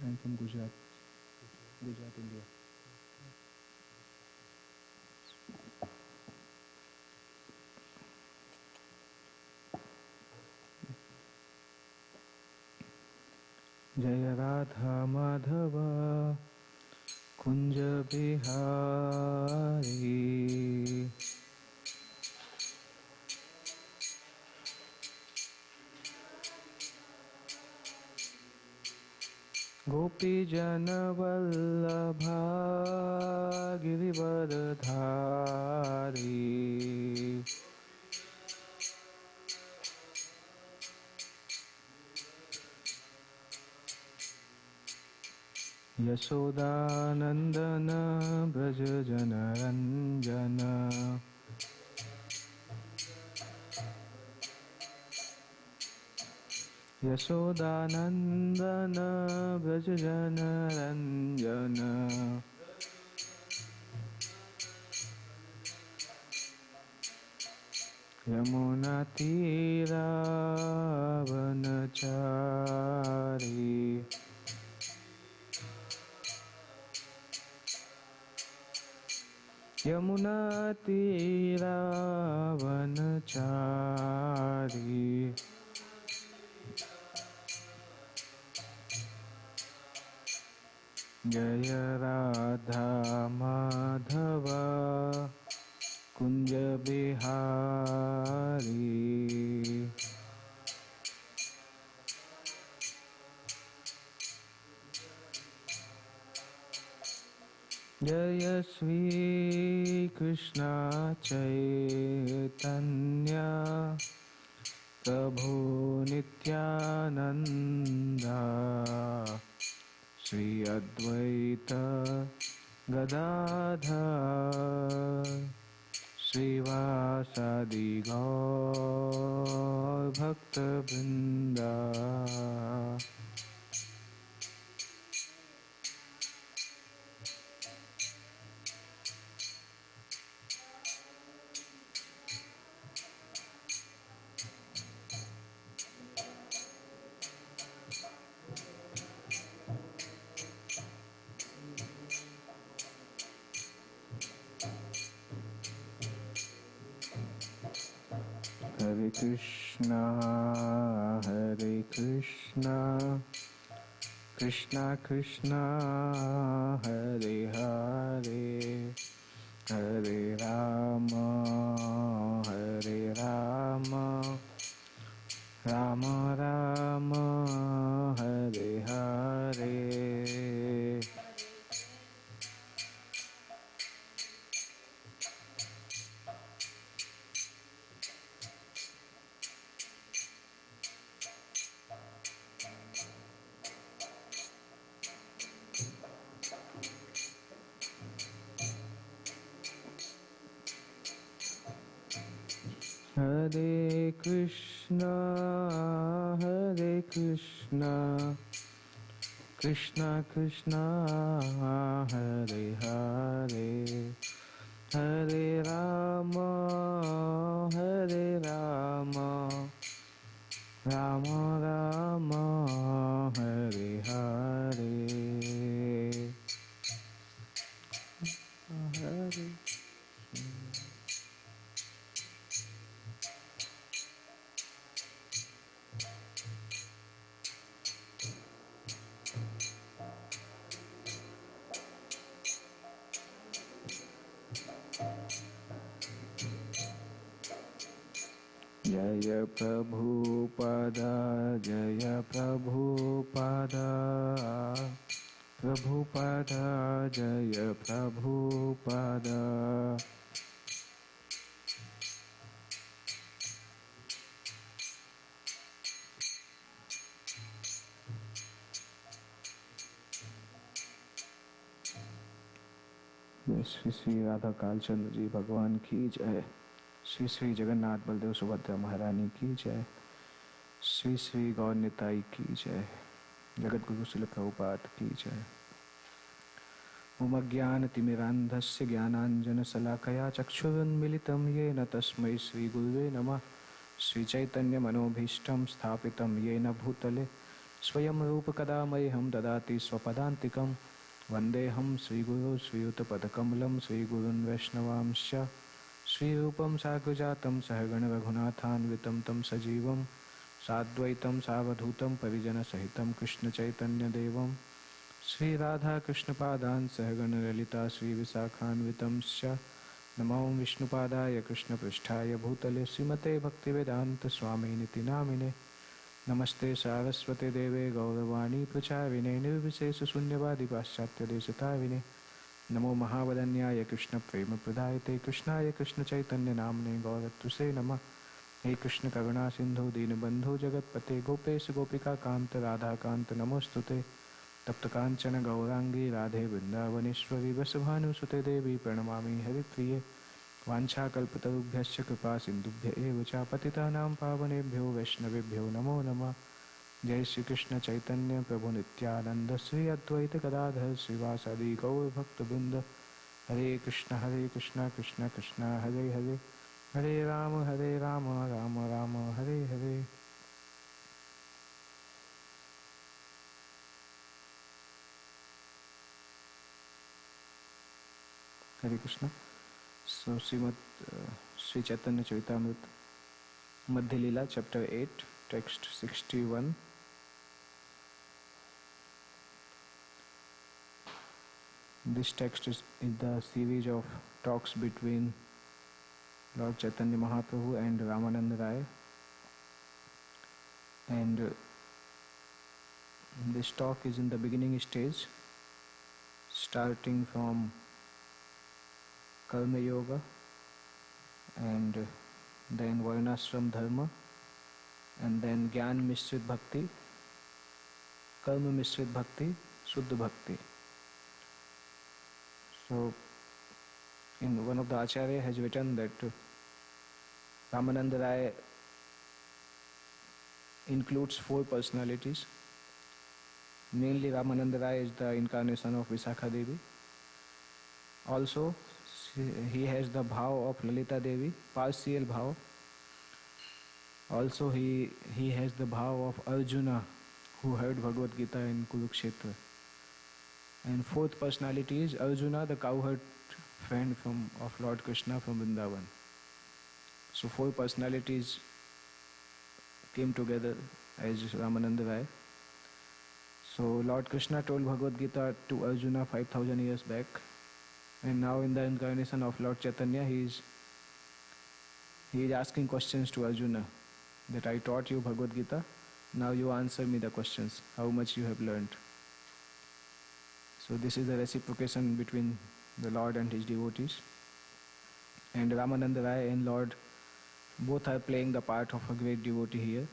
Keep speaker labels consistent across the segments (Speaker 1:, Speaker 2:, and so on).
Speaker 1: I'm from Gujarat, India. Jaya Radha Madhava Kunja Bihari Gopi Jana Vallabha Girivardhari Yasoda Nandana Braja Jana Ranjana Yasoda Nandana Braja Jana Ranjana Yamuna Tira Vanachari Yamuna Tira Vanachari Jaya Radha Madhava Kunja Bihari Jaya Shri Krishna Chaitanya Prabhu Nityananda Shri Advaita Gadadhar Srivasadi Gaur Bhakta Vrinda Hare Krishna, Krishna Krishna, Hare Hare, Hare Rama, Rama Rama, Hare Hare. Hare Krishna, Krishna Krishna, Hare Hare, Hare Rama, Rama Rama, Hare Hare. Hare Jaya Prabhupada, Jaya Prabhupada, Prabhupada, Jaya Prabhupada. Shri Shri Radha कालचंद्र जी भगवान की जय। श्री श्री जगन्नाथ बलदेव सुभद्रा महारानी की जय। श्री श्री गौर निताई की जय। जगत गुरु श्रील प्रभुपाद की जय। ओम अज्ञानतिमिरान्धस्य ज्ञानाञ्जनशलाकया चक्षुरुन्मीलितं येन तस्मै श्रीगुरुवे नमः। श्रीचैतन्यमनोभीष्टं स्थापितं येन भूतले स्वयं रूप कदा मह्यं ददाति स्वपदान्तिकं। वन्देऽहं श्रीगुरो श्रीयुतपदकमलं श्रीगुरुन् वैष्णवांश्च। श्रीरूपं साग्रजातं सहगण रघुनाथान्वितं तं सजीवं साद्वैतं सावधूतं परिजनसहितं कृष्णचैतन्यदेवं श्रीराधाकृष्णपादान् सहगण ललिता श्रीविशाखान्वितंश्च। नमो विष्णुपादाय कृष्णपृष्ठाय भूतले श्रीमते भक्तिवेदान्तस्वामिनिति नामिने। नमस्ते सारस्वते देवे गौरवाणी प्रचारिणे निर्विशेषशून्यवादी पाश्चात्यदेशतारिणे। नमो महावदन्याय कृष्णप्रेमप्रदायते कृष्णाय कृष्णचैतन्यनाम्ने गौरत्वसे नमः। हे कृष्ण करुणा सिंधु दीनबंधु जगत्पते गोपेश गोपिकान्त राधाकान्त नमोस्तुते। तप्त कांचन गौरांगी राधे वृंदावनेश्वरी वसभानुसुते देवी प्रणमामि हरिप्रिये। वाञ्छाकल्पतरुभ्यश्च कृपा सिन्धुभ्य एव च पतितानां पावनेभ्यो वैष्णवेभ्यो नमो नमः। जय श्री कृष्ण चैतन्य प्रभु नित्यानंद श्री अद्वैत गदाधर श्रीवासादि गौर भक्तवृंद। हरे कृष्ण कृष्ण कृष्ण हरे हरे, हरे राम राम राम हरे हरे। हरे Krishna. So Sri Chaitanya Charitamrita Madhya Leela chapter 8 text 61. This text is the series of talks between Lord Chaitanya Mahaprabhu and Ramananda Rai, and this talk is in the beginning stage, starting from Karma Yoga and then Varnashram Dharma, and then Gyan Mishrit Bhakti, Karma Mishrit Bhakti, Suddha Bhakti. So, in one of the Acharya has written that Ramananda Rai includes 4 personalities. Mainly Ramananda Rai is the incarnation of Visakha Devi. Also, he has the bhav of Lalita Devi, partial bhav. Also, he has the bhav of Arjuna, who heard Bhagavad Gita in Kurukshetra. And 4th personality is Arjuna, the cowherd friend of Lord Krishna from Vrindavan. So 4 personalities came together as Ramananda Rai. So Lord Krishna told Bhagavad Gita to Arjuna 5000 years back, and now in the incarnation of Lord Chaitanya, he is asking questions to Arjuna, that I taught you Bhagavad Gita, now you answer me the questions, how much you have learnt. So this is the reciprocation between the Lord and his devotees. And Ramananda Rai and Lord both are playing the part of a great devotee here.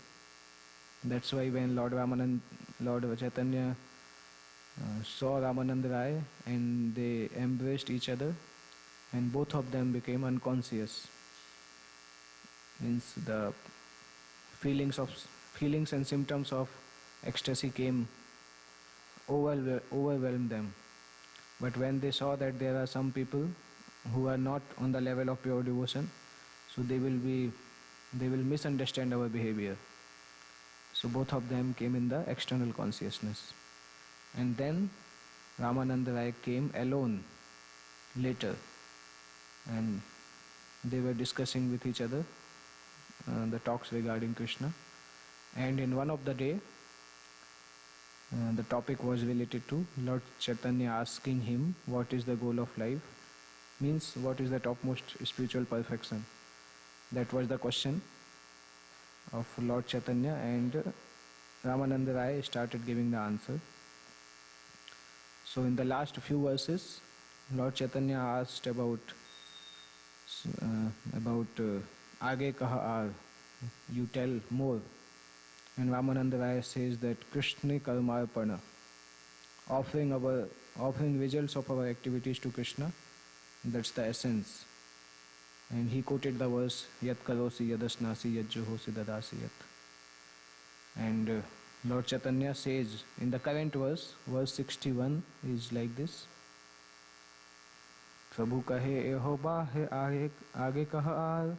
Speaker 1: That's why when Lord Chaitanya saw Ramananda Rai, and they embraced each other, and both of them became unconscious. Means the feelings and symptoms of ecstasy came, overwhelmed them. But when they saw that there are some people who are not on the level of pure devotion, so they will misunderstand our behavior. So both of them came in the external consciousness. And then Ramananda Rai came alone later, and they were discussing with each other the talks regarding Krishna. And in one of the day, the topic was related to Lord Chaitanya asking him what is the goal of life, means what is the topmost spiritual perfection. That was the question of Lord Chaitanya, and Ramananda Rai started giving the answer. So in the last few verses, Lord Chaitanya asked about Aage kaha aar, you tell more. And Ramananda Rai says that Krishna karmarpana, offering results of our activities to Krishna, that's the essence. And he quoted the verse, Yat karosi yadasnasi yat juhosi dadasi yat. And Lord Chaitanya says in the current verse 61 is like this. Prabhu kahe eho bahe aage kaha aar,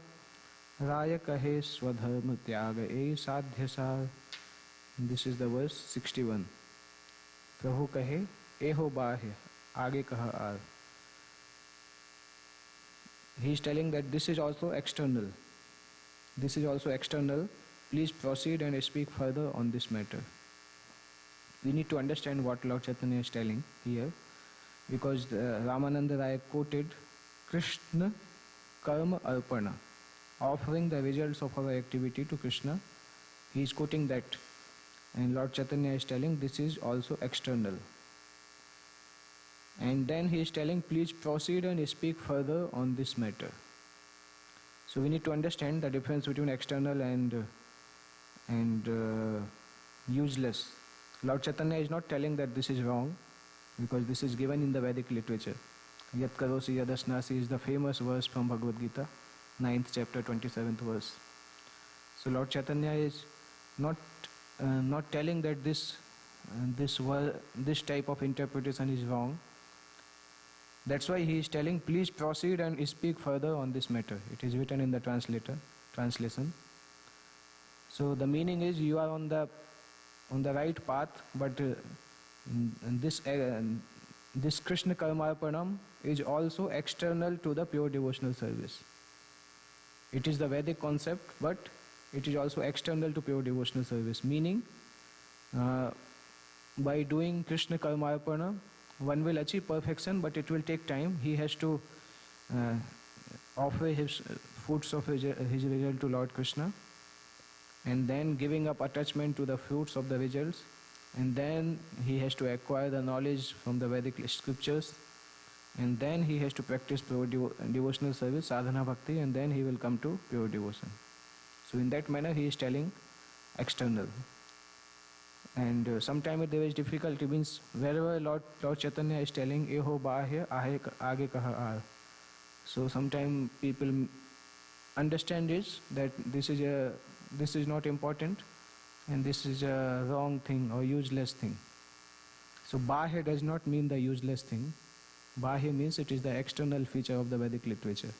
Speaker 1: Raya kahe swadharma tyaga e sadhya sar, This is the verse 61. प्रभु कहे एहो बाह्य आगे कहा are. He is telling that this is also external. This is also external. Please proceed and speak further on this matter. We need to understand what Lord Chaitanya is telling here, because Ramananda Rai quoted Krishna Karma Arpana, offering the results of our activity to Krishna. He is quoting that, and Lord Chaitanya is telling this is also external. And then he is telling, please proceed and speak further on this matter. So we need to understand the difference between external and useless. Lord Chaitanya is not telling that this is wrong, because this is given in the Vedic literature. Yat karosi yadasnasi is the famous verse from Bhagavad Gita, 9th chapter, 27th verse. So Lord Chaitanya is not telling that this type of interpretation is wrong. That's why he is telling, please proceed and speak further on this matter. It is written in the translation. So the meaning is, you are on the right path, but this Krishna Karmarpanam is also external to the pure devotional service. It is the Vedic concept, but it is also external to pure devotional service. Meaning, by doing Krishna Karmarpanam, one will achieve perfection, but it will take time. He has to offer his fruits of his result to Lord Krishna, and then giving up attachment to the fruits of the results, and then he has to acquire the knowledge from the Vedic scriptures, and then he has to practice pure devotional service, sadhana bhakti, and then he will come to pure devotion. So in that manner he is telling external. And sometimes there is difficulty, means wherever Lord Chaitanya is telling eho bahya aage kaha ar. So sometimes people understand is that this is not important and this is a wrong thing or useless thing. So bahya does not mean the useless thing. Bahya means it is the external feature of the Vedic literature.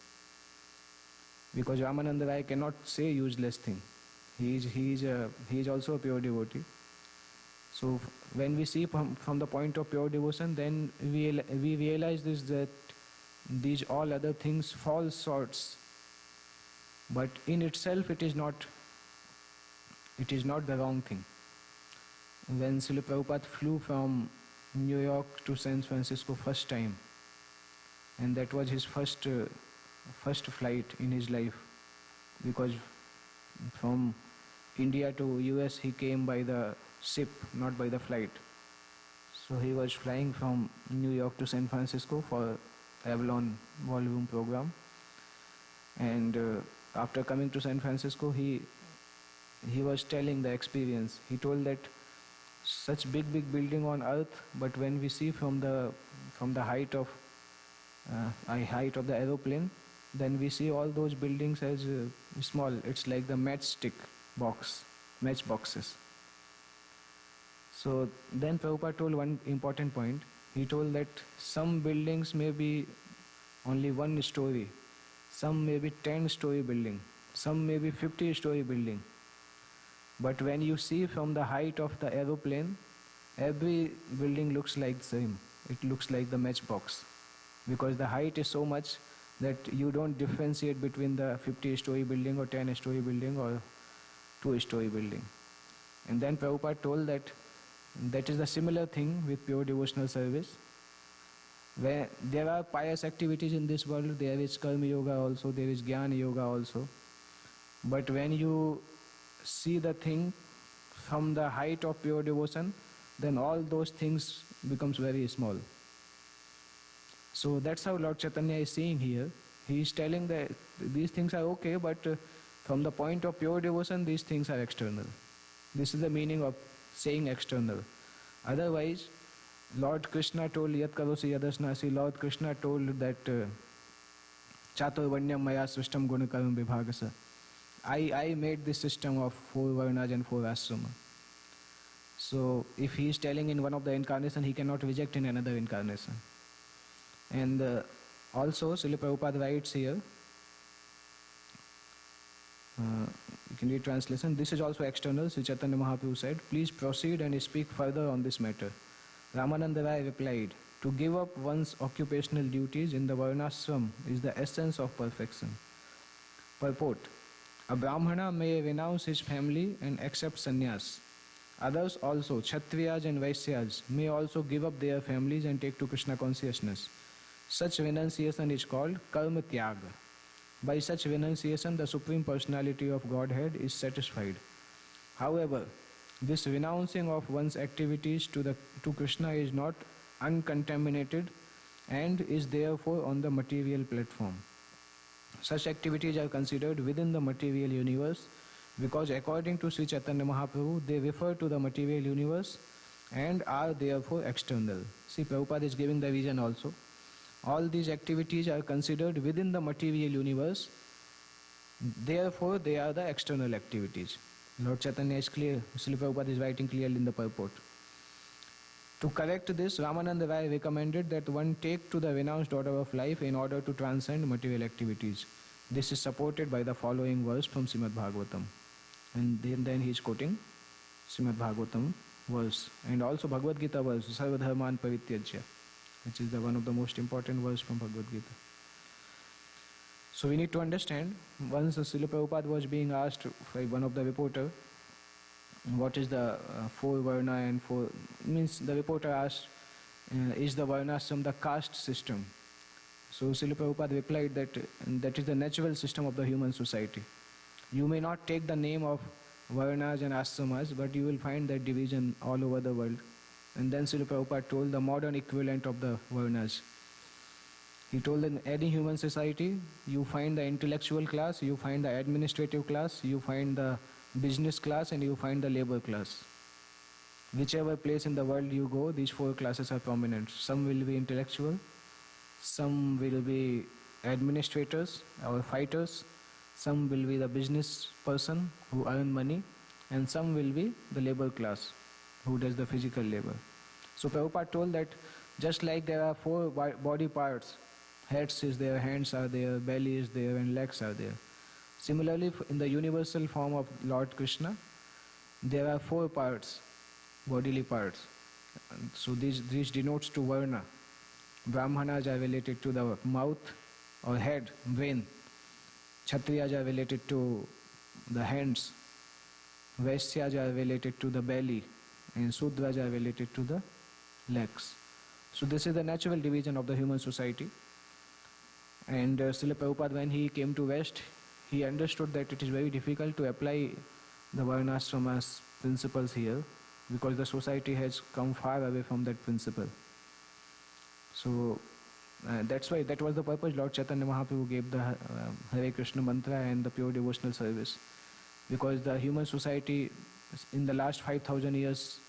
Speaker 1: Because Ramananda Rai cannot say useless thing. He is also a pure devotee. So when we see from the point of pure devotion, then we realize this, that these all other things fall short. But in itself it is not the wrong thing. When Srila Prabhupada flew from New York to San Francisco first time, and that was his first flight in his life, because from India to US he came by the ship, not by the flight. So he was flying from New York to San Francisco for Avalon volume program, and after coming to San Francisco he was telling the experience. He told that such big building on earth, but when we see from the height of the aeroplane, then we see all those buildings as small. It's like the matchboxes. So then Prabhupada told one important point. He told that some buildings may be only 1 story, some may be 10-story building, some may be 50-story building. But when you see from the height of the aeroplane, every building looks like the same. It looks like the matchbox, because the height is so much that you don't differentiate between the 50-story building or 10-story building or 2-story building. And then Prabhupada told that is the similar thing with pure devotional service. Where there are pious activities in this world, there is karma yoga also, there is jnana yoga also. But when you see the thing from the height of pure devotion, then all those things becomes very small. So that's how Lord Chaitanya is saying here. He is telling that these things are okay, but from the point of pure devotion, these things are external. This is the meaning of saying external. Otherwise, Lord Krishna told Yat karosi yadasnasi. Lord Krishna told that Chaturvanyam maya srishtam gunakaram vibhagasa. I made this system of 4 varnas and 4 ashrama. So if he is telling in one of the incarnation, he cannot reject in another incarnation. And also Srila Prabhupada writes here, You can read translation. This is also external. Sri Chaitanya Mahaprabhu said, please proceed and speak further on this matter. Ramananda Rai replied, to give up one's occupational duties in the varnashram is the essence of perfection. Purport. A Brahmana may renounce his family and accept sannyas. Others also, Kshatriyas and Vaisyas, may also give up their families and take to Krishna consciousness. Such renunciation is called karma tyaga. By such renunciation, the Supreme Personality of Godhead is satisfied. However, this renouncing of one's activities to Krishna is not uncontaminated and is therefore on the material platform. Such activities are considered within the material universe because according to Sri Chaitanya Mahaprabhu, they refer to the material universe and are therefore external. See, Prabhupada is giving the reason also. All these activities are considered within the material universe, therefore they are the external activities. Lord Chaitanya is clear, Srila Prabhupada is writing clearly in the purport. To correct this, Ramananda Rai recommended that one take to the renounced order of life in order to transcend material activities. This is supported by the following verse from Srimad Bhagavatam. And then he is quoting Srimad Bhagavatam verse and also Bhagavad Gita verse, Sarva Dharman Parityajya, which is one of the most important verse from Bhagavad Gita. So we need to understand, once Srila Prabhupada was being asked by one of the reporter, what is the four varna and four, means the reporter asked, is the varnashram the caste system? So Srila Prabhupada replied that is the natural system of the human society. You may not take the name of varnas and ashramas, but you will find that division all over the world. And then Srila Prabhupada told the modern equivalent of the varnas. He told in any human society, you find the intellectual class, you find the administrative class, you find the business class, and you find the labor class. Whichever place in the world you go, these four classes are prominent. Some will be intellectual, some will be administrators or fighters, some will be the business person who earn money, and some will be the labor class who does the physical labor. So Prabhupada told that just like there are four body parts, heads is there, hands are there, belly is there, and legs are there. Similarly, in the universal form of Lord Krishna, there are four parts, bodily parts. So this denotes to Varna. Brahmanas are related to the mouth or head, brain. Kshatriyas are related to the hands. Vaisyas are related to the belly. And Sudras are related to the legs. So this is the natural division of the human society. And Srila Prabhupada, when he came to West, he understood that it is very difficult to apply the varnashramas principles here because the society has come far away from that principle. So that's why that was the purpose Lord Chaitanya Mahaprabhu gave the Hare Krishna mantra and the pure devotional service. Because the human society in the last 5,000 years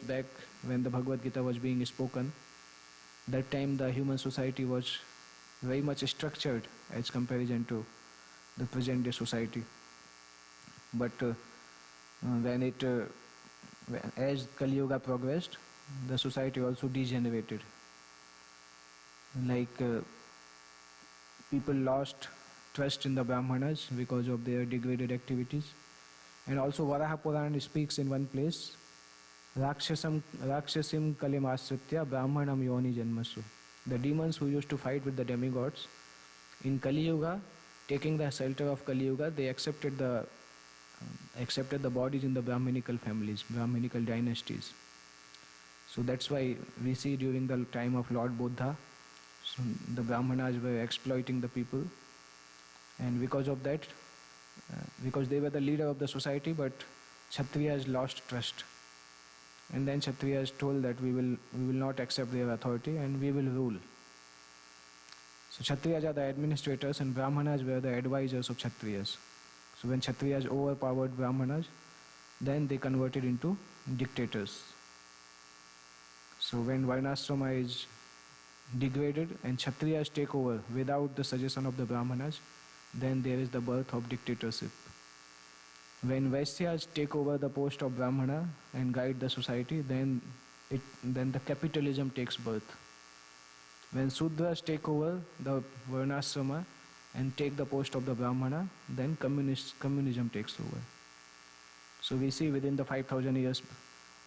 Speaker 1: back when the Bhagavad Gita was being spoken, that time the human society was very much structured as comparison to the present day society. But as Kali Yuga progressed, the society also degenerated. Like people lost trust in the Brahmanas because of their degraded activities. And also Varaha Purana speaks in one place, Rakshasim Kalimasritya Brahmanam Yoni Janmasu. The demons who used to fight with the demigods, in Kali Yuga, taking the shelter of Kali Yuga, they accepted the bodies in the Brahminical families, Brahminical dynasties. So that's why we see during the time of Lord Buddha, so the Brahmanas were exploiting the people, and because of that, because they were the leader of the society, but Kshatriyas lost trust. And then Kshatriyas told that we will not accept their authority and we will rule. So Kshatriyas are the administrators and Brahmanas were the advisors of Kshatriyas. So when Kshatriyas overpowered Brahmanas, then they converted into dictators. So when Varnashrama is degraded and Kshatriyas take over without the suggestion of the Brahmanas, then there is the birth of dictatorship. When Vaisyas take over the post of Brahmana and guide the society, then the capitalism takes birth. When Sudras take over the Varnashrama and take the post of the Brahmana, then communism takes over. So we see within the 5,000 years,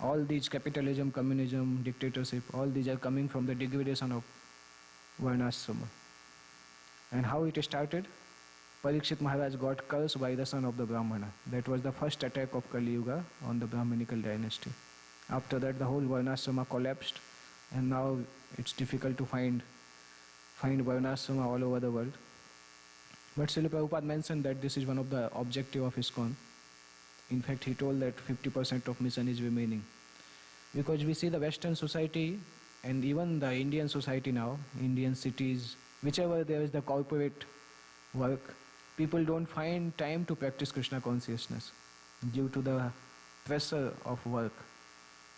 Speaker 1: all these capitalism, communism, dictatorship, all these are coming from the degradation of Varnashrama. And how it started? Parikshit Maharaj got cursed by the son of the Brahmana. That was the first attack of Kali Yuga on the Brahminical dynasty. After that, the whole Varnashrama collapsed, and now it's difficult to find Varnashrama all over the world. But Srila Prabhupada mentioned that this is one of the objective of ISKCON. In fact, he told that 50% of mission is remaining. Because we see the Western society and even the Indian society now, Indian cities, whichever there is the corporate work, people don't find time to practice Krishna consciousness due to the pressure of work.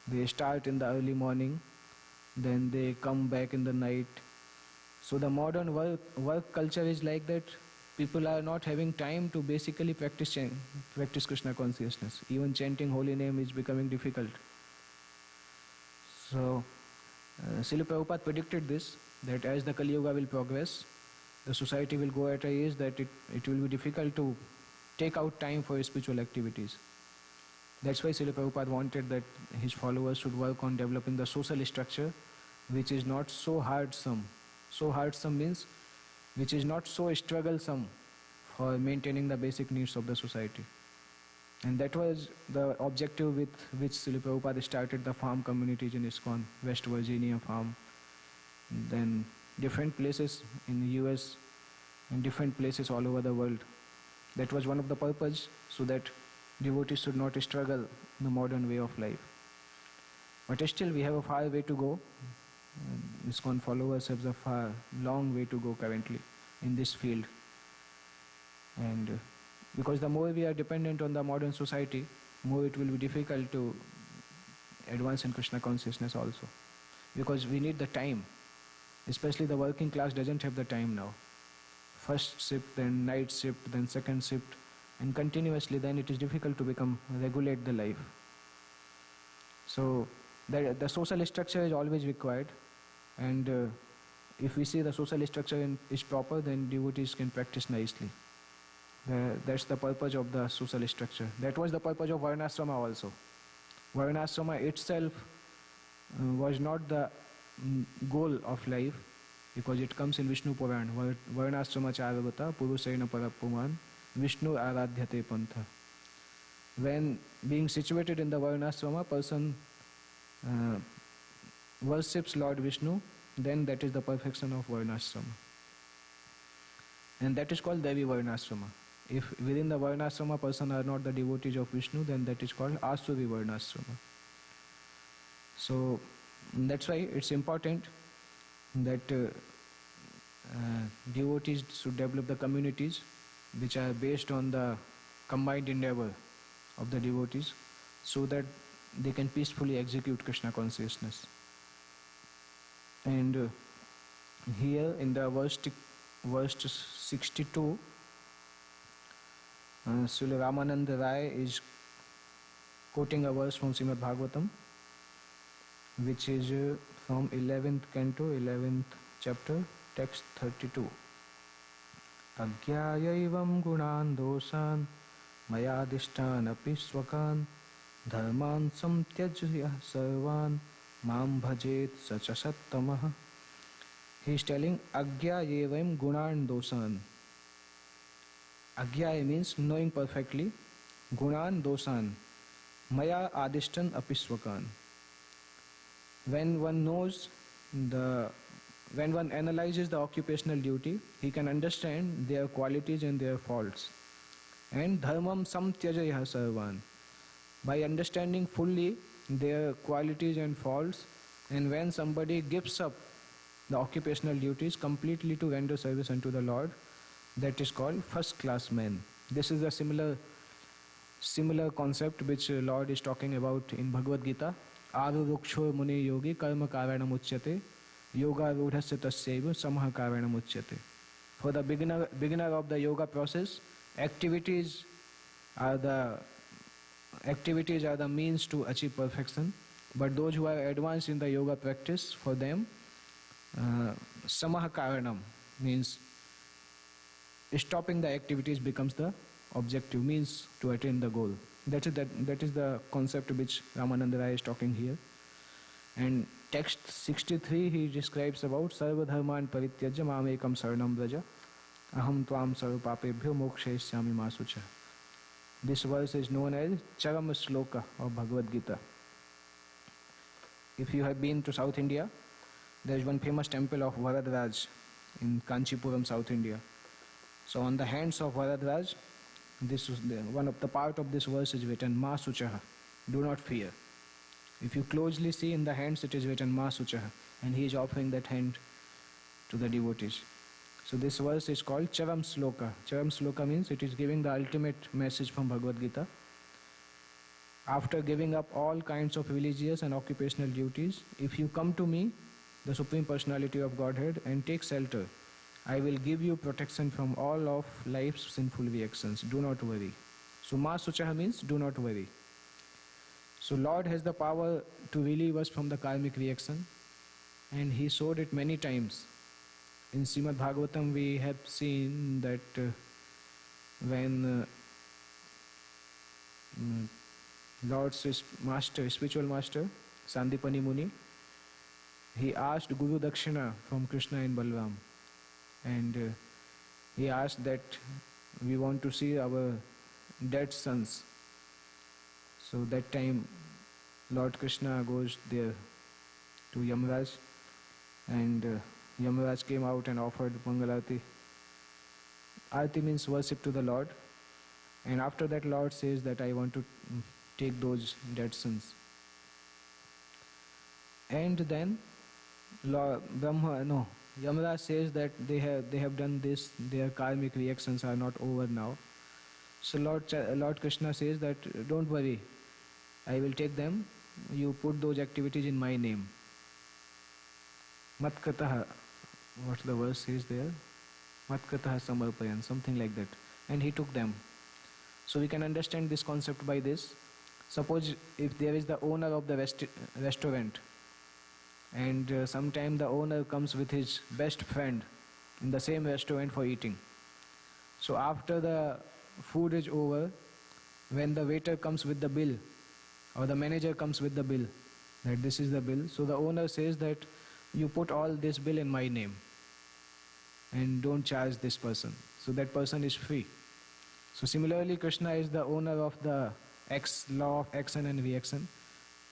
Speaker 1: They start in the early morning, then they come back in the night. So the modern work culture is like that. People are not having time to basically practice Krishna consciousness. Even chanting holy name is becoming difficult. So, Srila Prabhupada predicted this, that as the Kali Yuga will progress, the society will go at a age that it will be difficult to take out time for spiritual activities. That's why Srila Prabhupada wanted that his followers should work on developing the social structure which is not so hardsome. So hardsome means which is not so strugglesome for maintaining the basic needs of the society. And that was the objective with which Srila Prabhupada started the farm communities in ISKCON, West Virginia farm, then different places in the US and different places all over the world. That was one of the purpose, so that devotees should not struggle in the modern way of life. But still we have a far way to go. ISKCON followers have a far long way to go currently in this field. And because the more we are dependent on the modern society, more it will be difficult to advance in Krishna consciousness also. Because we need the time. Especially the working class doesn't have the time now. First shift, then night shift, then second shift, and continuously, then it is difficult to regulate the life. So the social structure is always required, and if we see the social structure is proper, then devotees can practice nicely. That's the purpose of the social structure. That was the purpose of Varnashrama also. Varnashrama itself was not the goal of life, because it comes in Vishnu Puran. Varnashrama charavata purusena parapuman Vishnu aradhyate pantha. When being situated in the Varnashrama, person worships Lord Vishnu, then that is the perfection of Varnashrama. And that is called Devi Varnashrama. If within the Varnashrama person are not the devotees of Vishnu, then that is called Asuri Varnashrama. So that's why it's important that devotees should develop the communities which are based on the combined endeavor of the devotees, so that they can peacefully execute Krishna consciousness. And here in the verse 62, Srila Ramananda Rai is quoting a verse from Srimad Bhagavatam, which is from 11th canto, 11th chapter, text 32. Agyayaivam gunan dosan mayadishtan api swakan dharman samtyajya sarvan mam bhajet sachasattamah. He is telling Agyayaivam gunan dosan. Agyaya means knowing perfectly, gunan dosan, maya adishtan api swakan. When one knows when one analyzes the occupational duty, he can understand their qualities and their faults. And dharmam samtyajaya sarvan. By understanding fully their qualities and faults, and when somebody gives up the occupational duties completely to render service unto the Lord, that is called first class man. This is a similar concept which Lord is talking about in Bhagavad Gita. Aruruksho muni yogi karma karanam uchyate yoga rudhasya tasyaiva samah karanam uchyate. For the beginner of the yoga process, activities are the means to achieve perfection. But those who are advanced in the yoga practice, for them samah karanam means stopping the activities becomes the objective, means to attain the goal. That is the concept which Ramananda Rai is talking here. And text 63 he describes about Sarva Dharman Parityajya Mamekam Saranam Vraja Aham Tvam Sarva Papebhyo Mokshayashyami Masucha. This verse is known as Charam Sloka of Bhagavad Gita. If you have been to South India, there is one famous temple of Varadraj in Kanchipuram, South India. So on the hands of Varadraj, this is one of the part of this verse is written Ma Suchaha, do not fear. If you closely see in the hands, it is written Ma Suchaha, and he is offering that hand to the devotees. So this verse is called Charam Sloka. Charam Sloka means it is giving the ultimate message from Bhagavad Gita. After giving up all kinds of religious and occupational duties, if you come to me, the Supreme Personality of Godhead, and take shelter, I will give you protection from all of life's sinful reactions. Do not worry. So Ma Suchaha means do not worry. So Lord has the power to relieve us from the karmic reaction, and He showed it many times. In Srimad Bhagavatam we have seen that when Lord's spiritual master, Sandipani Muni, he asked Guru Dakshina from Krishna and Balram, and he asked that we want to see our dead sons. So that time Lord Krishna goes there to Yamaraj, and Yamaraj came out and offered Mangalarti. Arti means worship to the Lord, and after that Lord says that I want to take those dead sons. And then Yamaraj says that they have done this, their karmic reactions are not over now. So Lord Krishna says that don't worry, I will take them, you put those activities in my name. Matkataha, what the verse says there? Matkataha samarpayan, something like that. And he took them. So we can understand this concept by this. Suppose if there is the owner of the restaurant, and sometime the owner comes with his best friend in the same restaurant for eating. So after the food is over, when the waiter comes with the bill, or the manager comes with the bill, that this is the bill, so the owner says that you put all this bill in my name and don't charge this person. So that person is free. So similarly, Krishna is the owner of the law of action and reaction.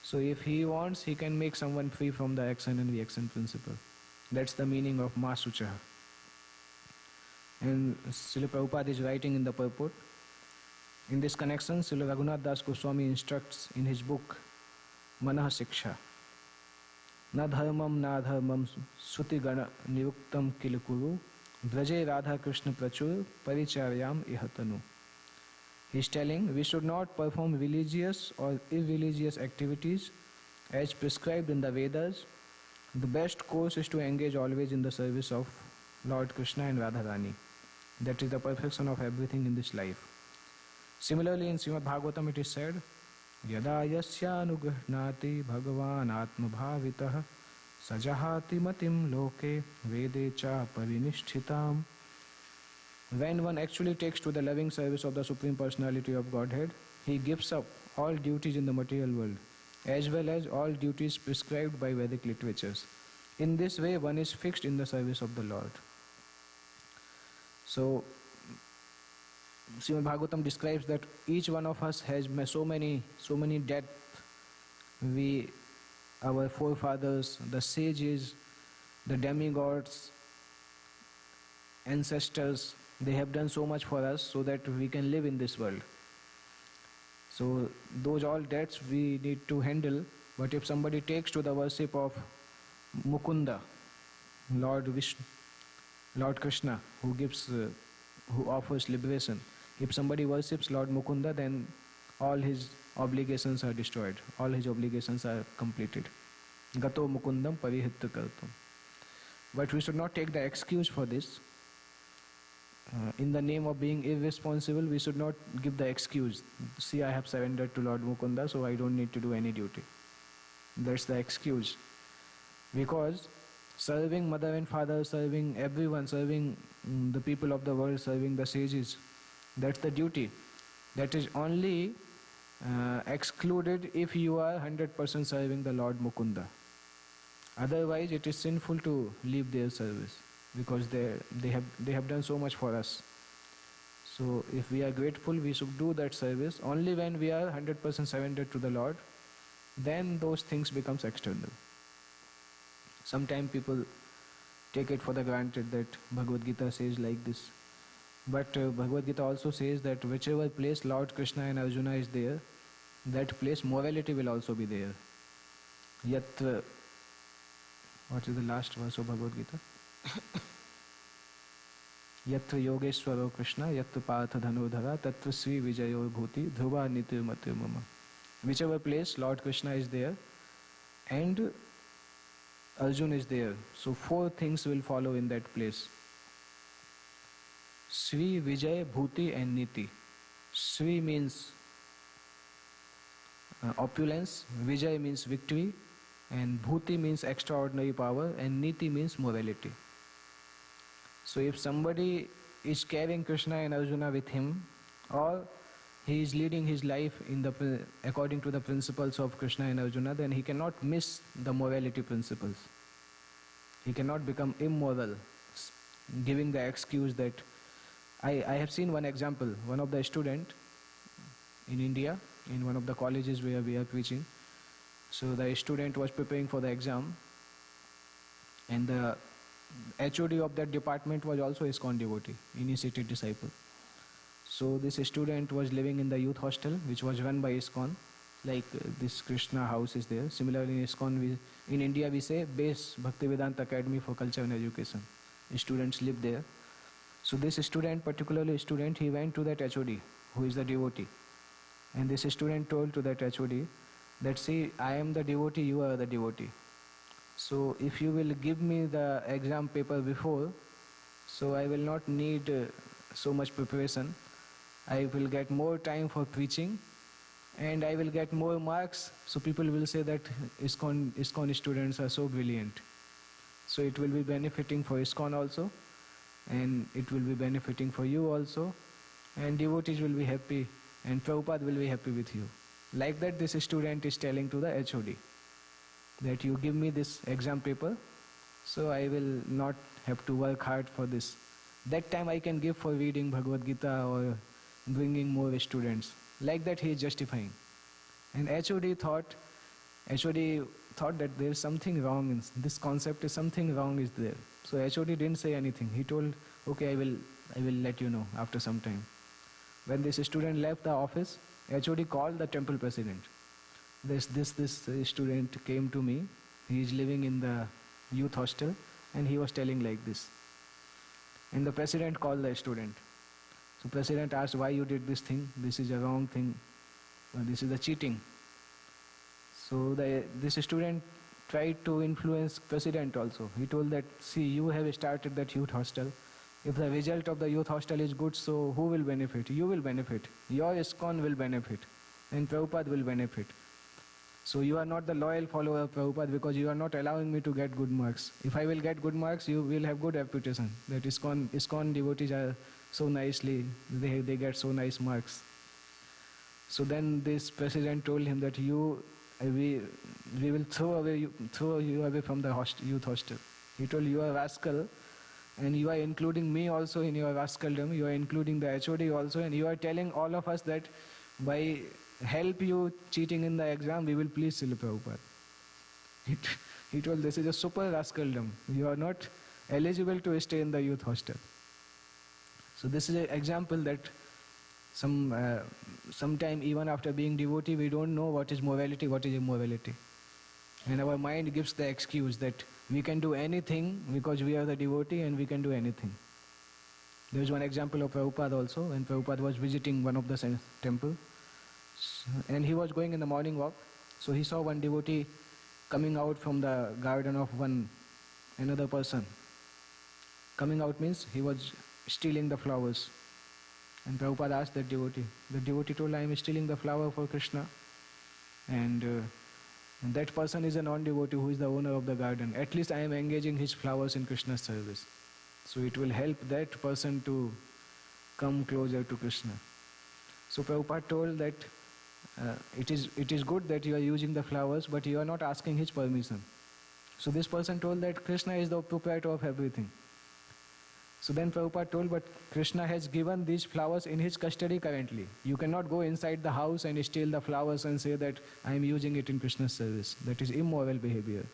Speaker 1: So if he wants, he can make someone free from the action and reaction principle. That's the meaning of Ma Suchaha. And Srila Prabhupada is writing in the purport. In this connection, Srila Raghunath Das Goswami instructs in his book, Manah Siksha, Na dharmam na dharmam suti gana niruktam kilukuru vraje radha krishna prachur paricharyam ihatanu. He is telling we should not perform religious or irreligious activities as prescribed in the Vedas. The best course is to engage always in the service of Lord Krishna and Radharani. That is the perfection of everything in this life. Similarly, in Srimad Bhagavatam it is said, Yada yasya anugahnati bhagavan atma bhavitah sajahati matim loke vede cha parinishchitam. When one actually takes to the loving service of the Supreme Personality of Godhead, he gives up all duties in the material world, as well as all duties prescribed by Vedic literatures. In this way, one is fixed in the service of the Lord. So, Srimad Bhagavatam describes that each one of us has so many depths. Our forefathers, the sages, the demigods, ancestors, they have done so much for us so that we can live in this world. So those all debts we need to handle. But if somebody takes to the worship of Mukunda, Lord Vishnu, Lord Krishna, who offers liberation, if somebody worships Lord Mukunda, then all his obligations are destroyed. All his obligations are completed. Gato Mukundam parihitta kartum. But we should not take the excuse for this. In the name of being irresponsible, we should not give the excuse. See, I have surrendered to Lord Mukunda, so I don't need to do any duty. That's the excuse. Because serving mother and father, serving everyone, serving the people of the world serving the sages. That's the duty. That is only excluded if you are 100% serving the Lord Mukunda. Otherwise, it is sinful to leave their service, because they have done so much for us. So if we are grateful, we should do that service. Only when we are 100% surrendered to the Lord, then those things becomes external. Sometimes people take it for the granted that Bhagavad Gita says like this. But Bhagavad Gita also says that whichever place Lord Krishna and Arjuna is there, that place morality will also be there. Yat, what is the last verse of Bhagavad Gita? Yatra Yogeshwaro Krishna, Yatra Partha Dhanodhara, Tatra Sri Vijayo Bhuti, Dhruva Nitir Matir Mama. Whichever place Lord Krishna is there and Arjun is there, so 4 things will follow in that place. Sri, Vijay, Bhuti and Niti. Sri means opulence, Vijay means victory, and Bhuti means extraordinary power, and Niti means morality. So if somebody is carrying Krishna and Arjuna with him, or he is leading his life according to the principles of Krishna and Arjuna, then he cannot miss the morality principles. He cannot become immoral, giving the excuse that I have seen one example. One of the student in India, in one of the colleges where we are preaching, so the student was preparing for the exam, and the HOD of that department was also ISKCON devotee, initiated disciple. So this student was living in the youth hostel, which was run by ISKCON, like this Krishna house is there. Similarly in ISKCON, in India we say Base Bhaktivedanta Academy for Culture and Education. Students live there. So this student, particularly student, he went to that HOD, who is the devotee. And this student told to that HOD that, see, I am the devotee, you are the devotee. So if you will give me the exam paper before, so I will not need so much preparation. I will get more time for preaching and I will get more marks. So people will say that ISKCON students are so brilliant. So it will be benefiting for ISKCON also, and it will be benefiting for you also, and devotees will be happy, and Prabhupada will be happy with you. Like that, this student is telling to the HOD that you give me this exam paper, so I will not have to work hard for this. That time I can give for reading Bhagavad Gita or bringing more students. Like that he is justifying. And HOD thought that there is something wrong in this concept, is something wrong is there. So HOD didn't say anything. He told, okay, I will let you know after some time. When this student left the office, HOD called the temple president. This student came to me. He is living in the youth hostel and he was telling like this. And the president called the student. So president asked, why you did this thing? This is a wrong thing. This is a cheating. So this student tried to influence president also. He told that, see, you have started that youth hostel. If the result of the youth hostel is good, so who will benefit? You will benefit. Your ISKCON will benefit. And Prabhupada will benefit. So you are not the loyal follower of Prabhupada because you are not allowing me to get good marks. If I will get good marks, you will have good reputation. That ISKCON devotees are so nicely, they get so nice marks. So then this president told him that we will throw you away from the youth hostel. He told, you are rascal, and you are including me also in your rascaldom. You are including the HOD also, and you are telling all of us that by help you cheating in the exam, we will please Srila Prabhupada. He told, this is a super rascaldom. You are not eligible to stay in the youth hostel. So this is an example that sometime even after being devotee, we don't know what is morality, what is immorality. And our mind gives the excuse that we can do anything because we are the devotee and we can do anything. There is one example of Prabhupada also, when Prabhupada was visiting one of the temple, and he was going in the morning walk. So he saw one devotee coming out from the garden of another person. Coming out means he was stealing the flowers. And Prabhupada asked that devotee. The devotee told, I am stealing the flower for Krishna. And that person is a non-devotee who is the owner of the garden. At least I am engaging his flowers in Krishna's service. So it will help that person to come closer to Krishna. So Prabhupada told that it is good that you are using the flowers, but you are not asking his permission. So this person told that Krishna is the proprietor of everything. So then Prabhupada told, but Krishna has given these flowers in his custody currently. You cannot go inside the house and steal the flowers and say that I am using it in Krishna's service. That is immoral behavior.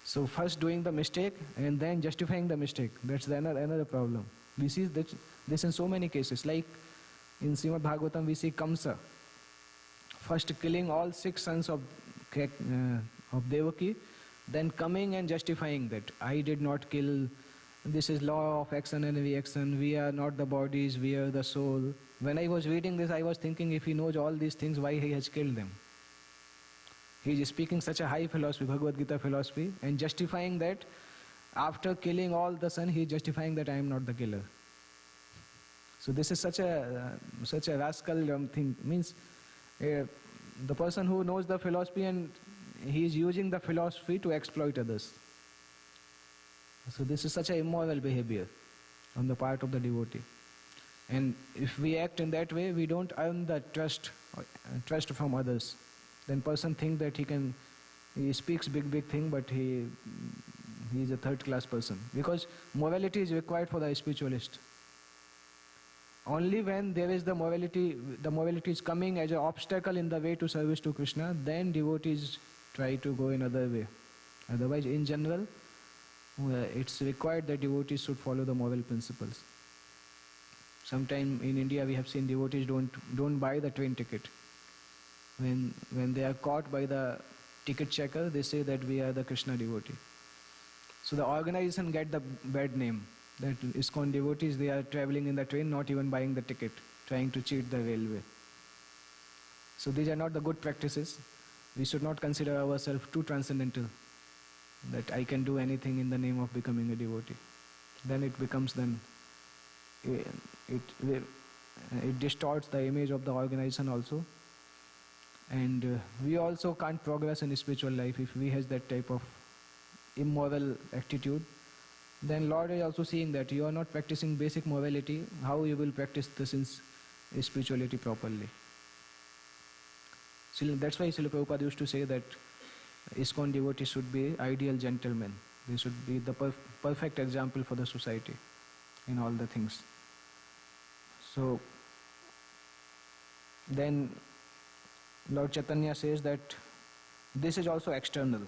Speaker 1: So first doing the mistake and then justifying the mistake. That's another problem. We see this in so many cases. Like in Srimad Bhagavatam we see Kamsa first killing all 6 sons of Devaki, then coming and justifying that I did not kill. This is law of action and reaction. We are not the bodies, we are the soul. When I was reading this, I was thinking, if he knows all these things, why he has killed them? He is speaking such a high philosophy, Bhagavad Gita philosophy, and justifying that after killing all the sons, he is justifying that I am not the killer. So this is such a rascal thing. Means the person who knows the philosophy and he is using the philosophy to exploit others. So this is such an immoral behavior on the part of the devotee. And if we act in that way, we don't earn the trust from others. Then person think that he speaks big thing, but he is a third class person. Because morality is required for the spiritualist. Only when there is the morality is coming as an obstacle in the way to service to Krishna, then devotees try to go another way. Otherwise, in general, it's required that devotees should follow the moral principles. Sometime in India we have seen devotees don't buy the train ticket. When they are caught by the ticket checker, they say that we are the Krishna devotee. So the organization get the bad name that ISKCON devotees, they are traveling in the train, not even buying the ticket, trying to cheat the railway. So these are not the good practices. We should not consider ourselves too transcendental, that I can do anything in the name of becoming a devotee. Then it becomes it distorts the image of the organization also. And we also can't progress in spiritual life if we have that type of immoral attitude. Then Lord is also seeing that you are not practicing basic morality. How you will practice this spirituality properly? So that's why Srila Prabhupada used to say that ISKCON devotees should be ideal gentlemen. They should be the perfect example for the society in all the things. So then Lord Chaitanya says that this is also external.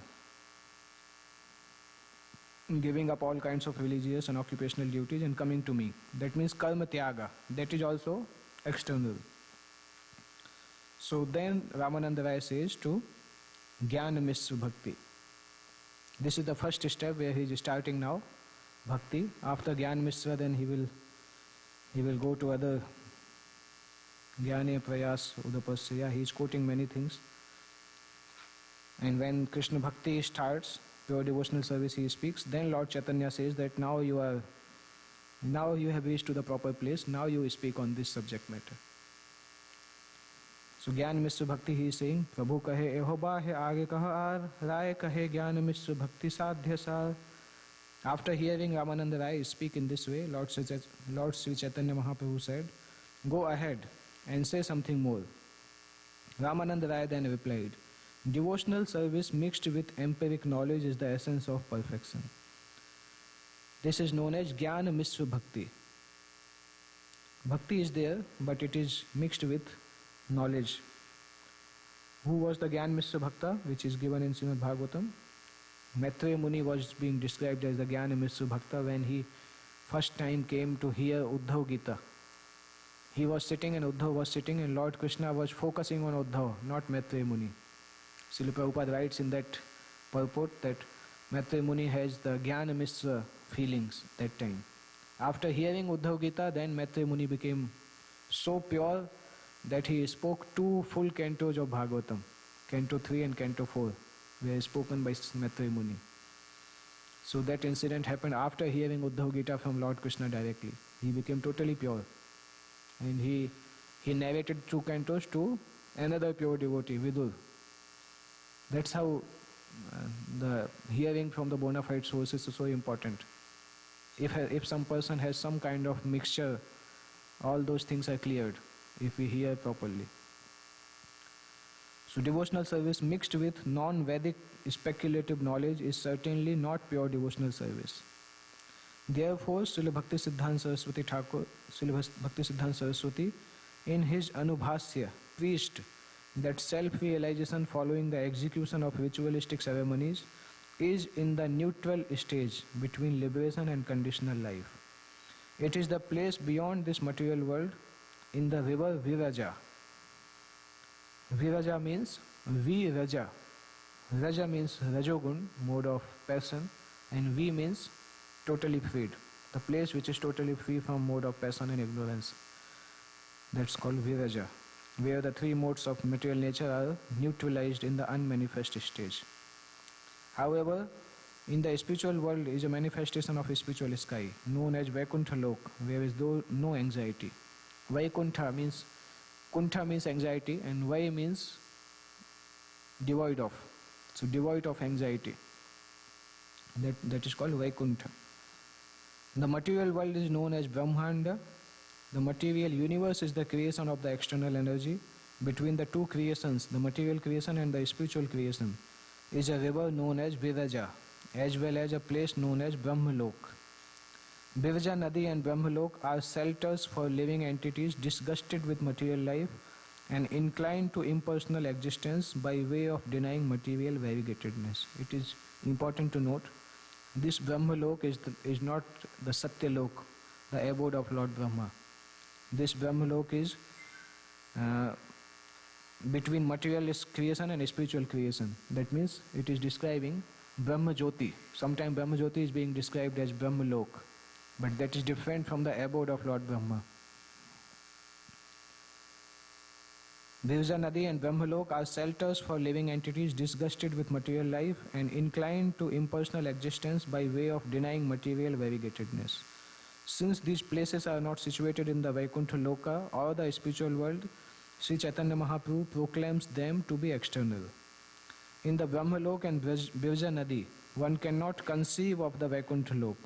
Speaker 1: Giving up all kinds of religious and occupational duties and coming to me. That means karma tyaga. That is also external. So then Ramananda Rai says to Jnana Mishra Bhakti. This is the first step where he is starting now, Bhakti. After Jnana Mishra, then he will go to other Jnane Prayas Udapasya. He is quoting many things. And when Krishna Bhakti starts, pure devotional service he speaks, then Lord Chaitanya says that now you have reached to the proper place, now you speak on this subject matter. So Jnana Mishra Bhakti he is saying, Prabhu kahe eho bahe aage kaha aar, Rai kahe Jnana Mishra Bhakti sadhya sar. After hearing Ramananda Rai speak in this way, Lord Sri Chaitanya Mahaprabhu said, go ahead and say something more. Ramananda Rai then replied, devotional service mixed with empiric knowledge is the essence of perfection. This is known as Jnana Mishra Bhakti. Bhakti is there, but it is mixed with knowledge. Who was the Jnana Mishra Bhakta, which is given in Srimad Bhagavatam? Maitreya Muni was being described as the Jnana Mishra Bhakta when he first time came to hear Uddhav Gita. He was sitting and Uddhav was sitting and Lord Krishna was focusing on Uddhav, not Maitreya Muni. Srila Prabhupada writes in that purport that Maitreya Muni has the Jnana Mishra feelings that time. After hearing Uddhav Gita, then Maitreya Muni became so pure that he spoke 2 full cantos of Bhagavatam, Canto 3 and Canto 4, were spoken by Maitreya Muni. So that incident happened after hearing Uddhav Gita from Lord Krishna directly. He became totally pure. And he narrated 2 cantos to another pure devotee, Vidur. That's how the hearing from the bona fide sources is so important. If some person has some kind of mixture, all those things are cleared if we hear properly. So devotional service mixed with non-Vedic speculative knowledge is certainly not pure devotional service. Therefore, Srila Bhaktisiddhanta Saraswati Thakur, Srila Bhaktisiddhanta Saraswati, in his Anubhasya, preached that self-realization following the execution of ritualistic ceremonies is in the neutral stage between liberation and conditional life. It is the place beyond this material world in the river Viraja. Viraja means Viraja. Raja means Rajogun, mode of passion, and V means totally freed. The place which is totally free from mode of passion and ignorance. That's called Viraja, where the three modes of material nature are neutralized in the unmanifest stage. However, in the spiritual world is a manifestation of a spiritual sky, known as Vaikuntha Lok, where is no anxiety. Vaikuntha means, Kuntha means anxiety, and Vai means devoid of. So devoid of anxiety. That is called Vaikuntha. The material world is known as Brahmanda. The material universe is the creation of the external energy. Between the two creations, the material creation and the spiritual creation, is a river known as Viraja, as well as a place known as Brahmalok. Viraja Nadi and Brahmalok are shelters for living entities disgusted with material life and inclined to impersonal existence by way of denying material variegatedness. It is important to note, this Brahmalok is not the Satyalok, the abode of Lord Brahma. This Brahmalok is between material creation and spiritual creation. That means it is describing Brahma Jyoti. Sometimes Brahma Jyoti is being described as Brahmalok, but that is different from the abode of Lord Brahma. Viraja Nadi and Brahmalok are shelters for living entities disgusted with material life and inclined to impersonal existence by way of denying material variegatedness. Since these places are not situated in the Vaikuntha Loka or the spiritual world, Sri Chaitanya Mahaprabhu proclaims them to be external. In the Brahmalok and Viraja Nadi, one cannot conceive of the Vaikuntha Lok.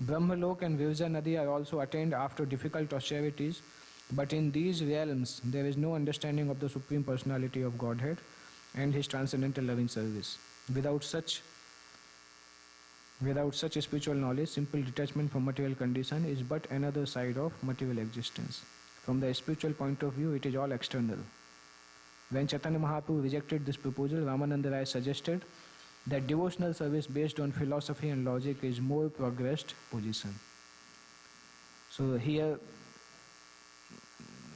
Speaker 1: Brahmalok and Viraja Nadi are also attained after difficult austerities, but in these realms there is no understanding of the Supreme Personality of Godhead and His transcendental loving service. Without such spiritual knowledge, simple detachment from material condition is but another side of material existence. From the spiritual point of view, it is all external. When Chaitanya Mahaprabhu rejected this proposal, Ramananda Rai suggested that devotional service based on philosophy and logic is more progressed position. So here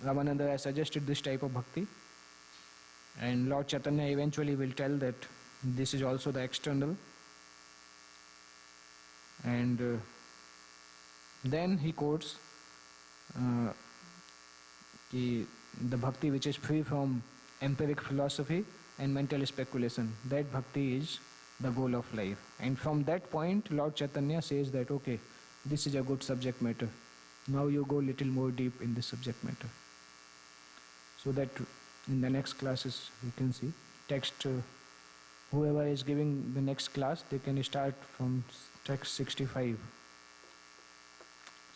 Speaker 1: Ramananda Rai suggested this type of bhakti, and Lord Chaitanya eventually will tell that this is also the external, and then he quotes the bhakti which is free from empiric philosophy and mental speculation. That bhakti is the goal of life, and from that point Lord Chaitanya says that okay, this is a good subject matter, now you go little more deep in this subject matter. So that in the next classes you can see text, whoever is giving the next class, they can start from text 65.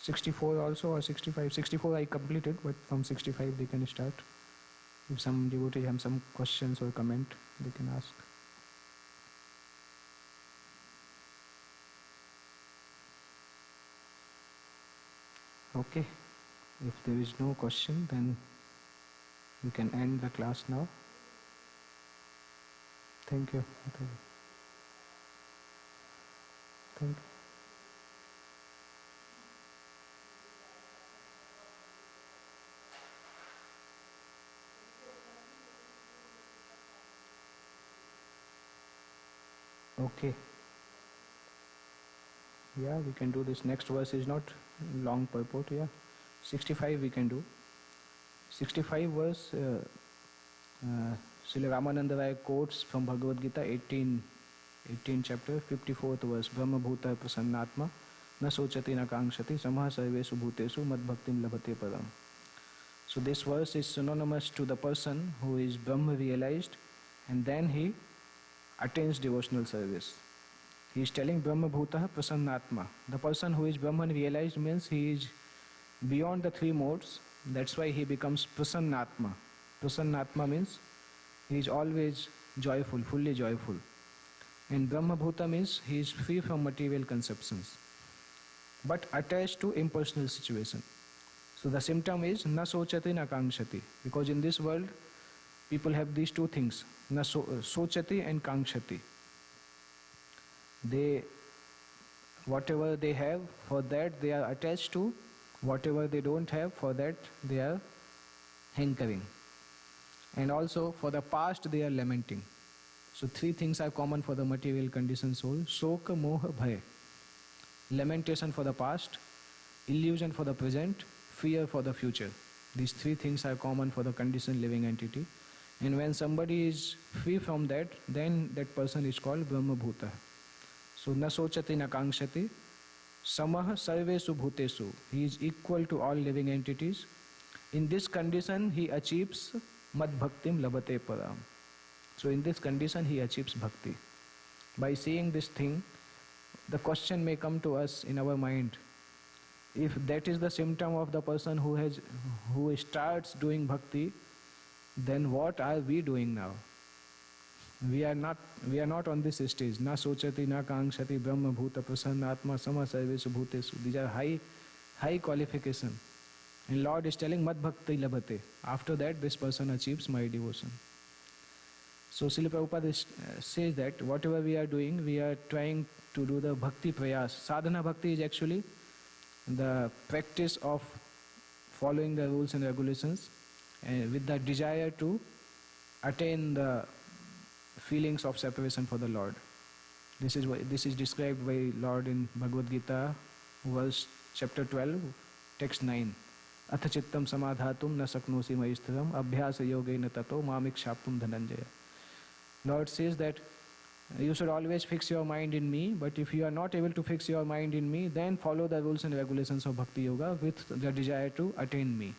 Speaker 1: 64 also, or 65. 64 I completed, but from 65 they can start. If some devotees have some questions or comment, they can ask. Okay, if there is no question, then we can end the class now. Thank you. Thank you. Okay. Yeah, we can do this. Next verse is not long purport. Yeah, 65 we can do. 65 verse, Srila Ramananda Rai quotes from Bhagavad Gita 18 chapter, 54th verse. Brahma bhuta prasannatma na sochati na kangshati samah sarvesu bhutesu mad bhaktim labhate param. So this verse is synonymous to the person who is Brahma realized and then he attains devotional service. He is telling Brahma Bhutah Prasannatma. The person who is Brahman realized means he is beyond the three modes. That's why he becomes Prasannatma. Prasannatma means he is always joyful, fully joyful. And Brahma Bhuta means he is free from material conceptions, but attached to impersonal situation. So the symptom is na sochati na kankshati, because in this world people have these two things, na sochati and kankshati. They, whatever they have, for that they are attached to, whatever they don't have, for that they are hankering. And also for the past they are lamenting. So three things are common for the material conditioned soul: soka, moha, bhaya. Lamentation for the past, illusion for the present, fear for the future. These three things are common for the conditioned living entity. And when somebody is free from that, then that person is called Brahma Bhuta. So na sochati na kankshati, samaha sarvesu bhutesu. He is equal to all living entities. In this condition he achieves mad bhaktim labate param. So in this condition he achieves bhakti. By seeing this thing, the question may come to us in our mind, if that is the symptom of the person who starts doing bhakti, then what are we doing now? We are not on this stage. Na sochati na kankshati brahma bhuta prasannatma sama sarvesu bhutesu. These are high qualification. And Lord is telling mad bhakti labhate. After that this person achieves my devotion. So Srila Prabhupada says that whatever we are doing, we are trying to do the bhakti prayas. Sadhana bhakti is actually the practice of following the rules and regulations with the desire to attain the feelings of separation for the Lord. This is described by Lord in Bhagavad Gita, verse chapter 12, text 9. Atha chittam samadhatum na saknosi maistharam abhyasa yogena tato mamikshaptum dhananjaya. Lord says that you should always fix your mind in me, but if you are not able to fix your mind in me, then follow the rules and regulations of Bhakti Yoga with the desire to attain me.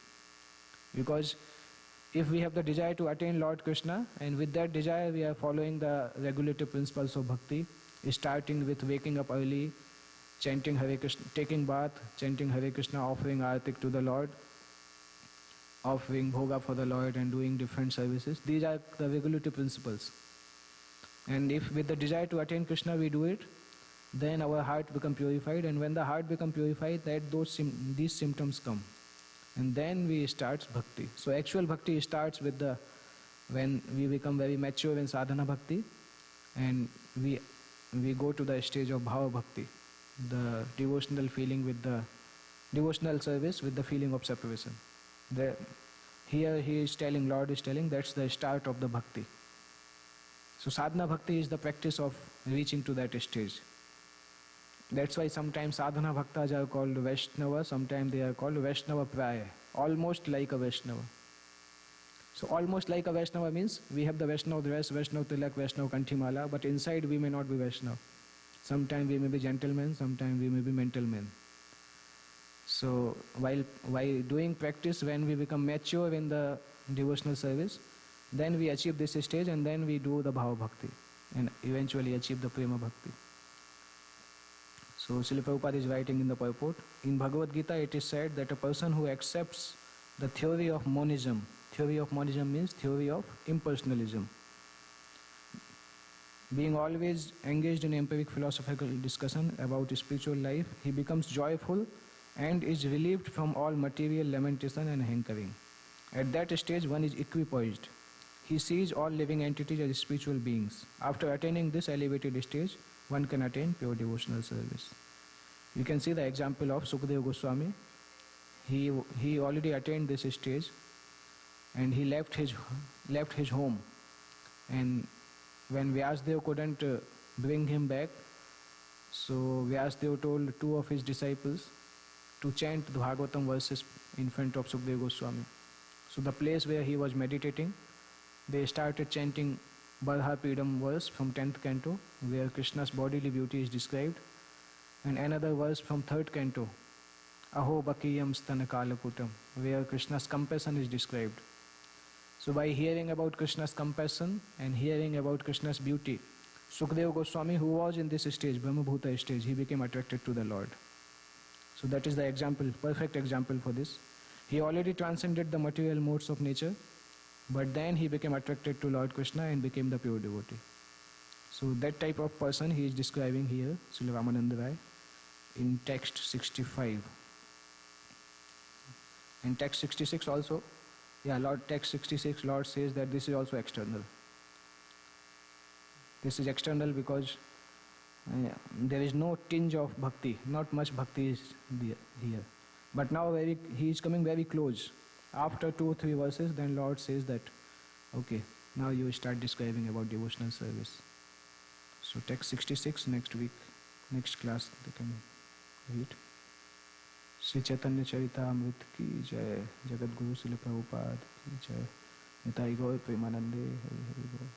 Speaker 1: Because if we have the desire to attain Lord Krishna, and with that desire we are following the regulative principles of Bhakti, starting with waking up early, chanting Hare Krishna, taking bath, chanting Hare Krishna, offering artik to the Lord, offering bhoga for the Lord and doing different services. These are the regulative principles. And if with the desire to attain Krishna we do it, then our heart becomes purified, and when the heart becomes purified, these symptoms come. And then we start bhakti. So actual bhakti starts with when we become very mature in sadhana bhakti, and we go to the stage of bhava bhakti, the devotional feeling with the devotional service with the feeling of separation. Here Lord is telling that's the start of the bhakti. So sadhana bhakti is the practice of reaching to that stage. That's why sometimes sadhana bhaktas are called Vaishnava, sometimes they are called Vaishnava Praya, almost like a Vaishnava. So almost like a Vaishnava means we have the Vaishnava dress, Vaishnava tilak, Vaishnava kanthimala, but inside we may not be Vaishnava. Sometimes we may be gentlemen, sometimes we may be mental men. So while doing practice, when we become mature in the devotional service, then we achieve this stage, and then we do the bhava bhakti and eventually achieve the prema bhakti. So Srila Prabhupada is writing in the purport, in Bhagavad Gita it is said that a person who accepts the theory of monism means theory of impersonalism, being always engaged in empiric philosophical discussion about spiritual life, he becomes joyful and is relieved from all material lamentation and hankering. At that stage one is equipoised. He sees all living entities as spiritual beings. After attaining this elevated stage, one can attain pure devotional service. You can see the example of Sukadeva Goswami. He already attained this stage, and he left his home. And when Vyasdev couldn't bring him back, so Vyasdev told two of his disciples to chant the Bhagavatam verses in front of Sukadeva Goswami. So the place where he was meditating, they started chanting Barha Pidam verse from 10th canto, where Krishna's bodily beauty is described, and another verse from 3rd canto, Aho Bakiyam Stana Kalaputam, where Krishna's compassion is described. So by hearing about Krishna's compassion and hearing about Krishna's beauty, Sukadeva Goswami, who was in this stage, Brahma Bhuta stage, he became attracted to the Lord. So that is the example, perfect example for this. He already transcended the material modes of nature, but then he became attracted to Lord Krishna and became the pure devotee. So that type of person he is describing here, Srila Ramananda Rai, in text 65. In text 66 also, text 66, Lord says that this is also external. This is external because there is no tinge of bhakti, not much bhakti is here. But now he is coming very close. After 2 or 3 verses, then Lord says that, okay, now you start describing about devotional service. So text 66 next week, next class they can read. Sri Chaitanya Charitamrita ki jai, Jagat Guru Srila Prabhupada ki jai, Nitai Gaur Premanande Hari Hari Bol.